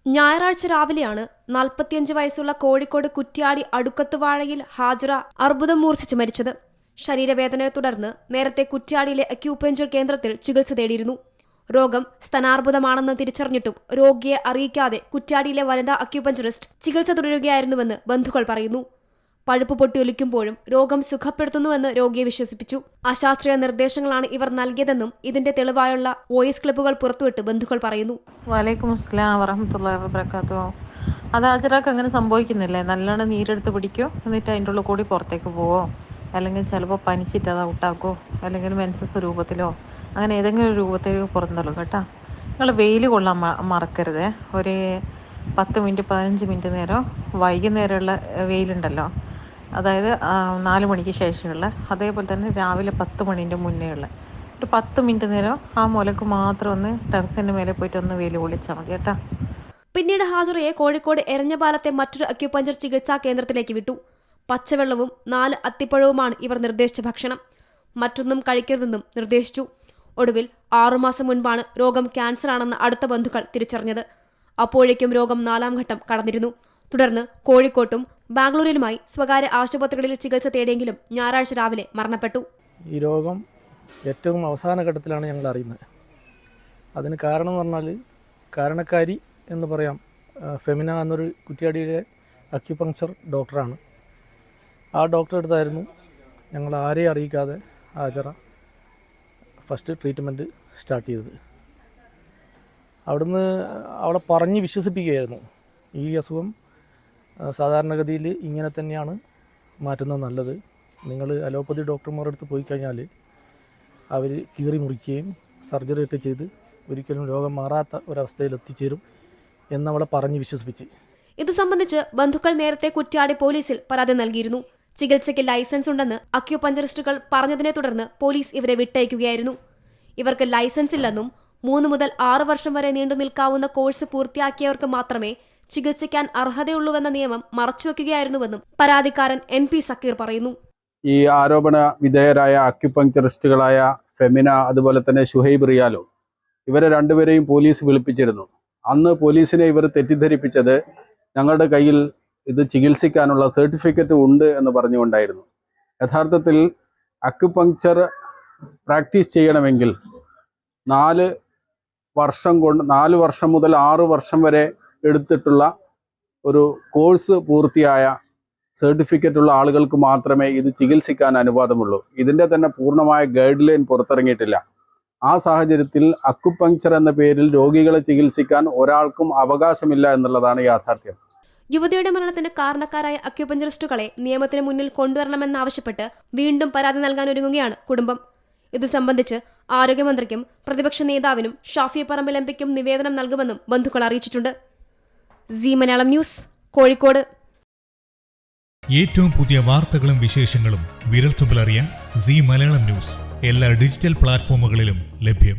ഞായറാഴ്ച രാവിലെയാണ് 45 വയസ്സുള്ള കോഴിക്കോട് കുറ്റ്യാടി അടുക്കത്തുവാഴയിൽ ഹാജറ അർബുദം മൂർച്ഛിച്ച് മരിച്ചത്. ശരീരവേദനയെ തുടർന്ന് നേരത്തെ കുറ്റ്യാടിയിലെ അക്യൂപഞ്ചർ കേന്ദ്രത്തിൽ ചികിത്സ തേടിയിരുന്നു. രോഗം സ്തനാർബുദമാണെന്ന് തിരിച്ചറിഞ്ഞിട്ടും രോഗിയെ അറിയിക്കാതെ കുറ്റ്യാടിയിലെ വനിതാ അക്യൂപഞ്ചറിസ്റ്റ് ചികിത്സ തുടരുകയായിരുന്നുവെന്ന് ബന്ധുക്കൾ പറയുന്നു. പഴുപ്പ് പൊട്ടിയൊലിക്കുമ്പോഴും രോഗം സുഖപ്പെടുത്തുന്നുവെന്ന് രോഗിയെ വിശ്വസിപ്പിച്ചു. അശാസ്ത്രീയ നിർദ്ദേശങ്ങളാണ് ഇവർ നൽകിയതെന്നും ഇതിന്റെ തെളിവായുള്ള വോയിസ് ക്ലിപ്പുകൾ പുറത്തുവിട്ട് ബന്ധുക്കൾ പറയുന്നു. വലൈക്കും അസ്സലാം വറഹ്മത്തുള്ളാഹി വബറകാതുഹു. അത് ഹാജറാക്ക് അങ്ങനെ സംഭവിക്കുന്നില്ലേ? നല്ലോണം നീരെടുത്ത് പിടിക്കോ, എന്നിട്ട് അതിൻ്റെ ഉള്ളിൽ കൂടി പുറത്തേക്ക് പോവോ, അല്ലെങ്കിൽ ചിലപ്പോൾ പനിച്ചിട്ട് അത് ഔട്ടാക്കോ, അല്ലെങ്കിൽ മെൻസസ് രൂപത്തിലോ അങ്ങനെ ഏതെങ്കിലും ഒരു രൂപത്തിൽ പുറന്തള്ളും കേട്ടോ. നിങ്ങൾ വെയിൽ കൊള്ളാൻ മറക്കരുത്. ഒരു 10 മിനിറ്റ് 15 മിനിറ്റ് നേരം വൈകുന്നേരമുള്ള വെയിലുണ്ടല്ലോ, അതായത് 4 മണിക്ക് ശേഷമുള്ള, അതേപോലെ തന്നെ രാവിലെ 10 മണീൻ്റെ മുന്നേ ഉള്ള ഒരു 10 മിനിറ്റ് നേരം ആ മുലക്ക് മാത്രം ഒന്ന് ടെറസിൻ്റെ മേലെ പോയിട്ട് ഒന്ന് വെയിൽ കൊള്ളിച്ചാൽ മതി കേട്ടോ. പിന്നീട് ഹാജറയെ കോഴിക്കോട് എരഞ്ഞപാലത്തെ മറ്റൊരു അക്യുപഞ്ചർ ചികിത്സാ കേന്ദ്രത്തിലേക്ക് വിട്ടു. പച്ചവെള്ളവും 4 അത്തിപ്പഴവുമാണ് ഇവർ നിർദ്ദേശിച്ച ഭക്ഷണം. മറ്റൊന്നും കഴിക്കരുതെന്നും നിർദ്ദേശിച്ചു. ഒടുവിൽ 6 മാസം മുൻപാണ് രോഗം ക്യാൻസർ ആണെന്ന് അടുത്ത ബന്ധുക്കൾ തിരിച്ചറിഞ്ഞത്. അപ്പോഴേക്കും രോഗം 4ാം ഘട്ടം കടന്നിരുന്നു. തുടർന്ന് കോഴിക്കോട്ടും ബാംഗ്ലൂരിലുമായി സ്വകാര്യ ആശുപത്രികളിൽ ചികിത്സ തേടിയെങ്കിലും ഞായറാഴ്ച രാവിലെ മരണപ്പെട്ടു. ഈ രോഗം ഏറ്റവും അവസാന ഘട്ടത്തിലാണ് ഞങ്ങൾ അറിയുന്നത്. അതിന് കാരണം എന്ന് പറഞ്ഞാൽ, കാരണക്കാരി എന്ന് പറയാം, ഫെമിന എന്നൊരു കുറ്റ്യാടിയിലെ അക്യുപങ്ക്ചർ ഡോക്ടറാണ്. ആ ഡോക്ടറെ അടുത്തായിരുന്നു ഞങ്ങൾ ആരെയും അറിയിക്കാതെ ഹാജറ ഫസ്റ്റ് ട്രീറ്റ്മെൻറ്റ് സ്റ്റാർട്ട് ചെയ്തത്. അവിടുന്ന് അവളെ പറഞ്ഞ് വിശ്വസിപ്പിക്കുകയായിരുന്നു, ഈ അസുഖം സാധാരണഗതിയിൽ ഇങ്ങനെ തന്നെയാണ് മാറ്റുന്നത് നല്ലത്. നിങ്ങൾ അലോപ്പതി ഡോക്ടർമാരുടെ അടുത്ത് പോയി കഴിഞ്ഞാൽ അവർ കീറി മുറിക്കുകയും സർജറി ഒക്കെ ചെയ്ത് ഒരിക്കലും രോഗം മാറാത്ത ഒരവസ്ഥയിൽ എത്തിച്ചേരും എന്നവളെ പറഞ്ഞ് വിശ്വസിപ്പിച്ച്. ഇതു സംബന്ധിച്ച് ബന്ധുക്കൾ നേരത്തെ കുറ്റ്യാടി പോലീസിൽ പരാതി നൽകിയിരുന്നു. ചികിത്സയ്ക്ക് ലൈസൻസ് ഉണ്ടെന്ന് അക്യുപഞ്ചറിസ്റ്റുകൾ പറഞ്ഞതിനെ തുടർന്ന് പോലീസ് ഇവരെ വിട്ടയക്കുകയായിരുന്നു. ഇവർക്ക് ലൈസൻസ് ഇല്ലെന്നും 3 മുതൽ 6 വർഷം വരെ നീണ്ടു നിൽക്കാവുന്ന കോഴ്സ് പൂർത്തിയാക്കിയവർക്ക് മാത്രമേ ചികിത്സിക്കാൻ അർഹതയുള്ളൂവെന്ന നിയമം മറച്ചുവെക്കുകയായിരുന്നുവെന്നും പരാതിക്കാരൻ NP സക്കീർ പറയുന്നു. ഈ ആരോപണ വിധേയരായ അക്യുപങ്ക്ചറിസ്റ്റുകളായ ഫെമിന, അതുപോലെ തന്നെ ഷുഹൈബ് റിയാലോ, ഇവരെ രണ്ടുപേരെയും പോലീസ് വിളിപ്പിച്ചിരുന്നു. അന്ന് പോലീസിനെ ഇവർ തെറ്റിദ്ധരിപ്പിച്ചത് ഞങ്ങളുടെ കയ്യിൽ ഇത് ചികിത്സിക്കാനുള്ള സർട്ടിഫിക്കറ്റ് ഉണ്ട് എന്ന് പറഞ്ഞുകൊണ്ടായിരുന്നു. യഥാർത്ഥത്തിൽ അക്യുപങ്ക്ചർ പ്രാക്ടീസ് ചെയ്യണമെങ്കിൽ 4 വർഷം മുതൽ 6 വർഷം വരെ എടുത്തിട്ടുള്ള ഒരു കോഴ്സ് പൂർത്തിയായ സർട്ടിഫിക്കറ്റുള്ള ആളുകൾക്ക് മാത്രമേ ഇത് ചികിത്സിക്കാൻ അനുവാദമുള്ളൂ. ഇതിൻ്റെ തന്നെ പൂർണ്ണമായ ഗൈഡ് ലൈൻ പുറത്തിറങ്ങിയിട്ടില്ല. ആ സാഹചര്യത്തിൽ അക്യുപങ്ക്ചർ എന്ന പേരിൽ രോഗികളെ ചികിത്സിക്കാൻ ഒരാൾക്കും അവകാശമില്ല എന്നുള്ളതാണ് യാഥാർത്ഥ്യം. യുവതിയുടെ മരണത്തിന് കാരണക്കാരായ അക്യുപഞ്ചറിസ്റ്റുകളെ നിയമത്തിന് മുന്നിൽ കൊണ്ടുവരണമെന്നാവശ്യപ്പെട്ട് വീണ്ടും പരാതി നൽകാനൊരുങ്ങുകയാണ് കുടുംബം. ഇതു സംബന്ധിച്ച് ആരോഗ്യമന്ത്രിക്കും പ്രതിപക്ഷ നേതാവിനും ഷാഫി പറമ്പിൽ MPക്കും നിവേദനം നൽകുമെന്നും ബന്ധുക്കൾ അറിയിച്ചിട്ടുണ്ട്. Zee Malayalam news, Kozhikode. ഏറ്റവും പുതിയ വാർത്തകളും വിശേഷങ്ങളും വിരൽത്തുമ്പിലറിയാൻ സീ മലയാളം ന്യൂസ് എല്ലാ ഡിജിറ്റൽ പ്ലാറ്റ്ഫോമുകളിലും ലഭ്യം.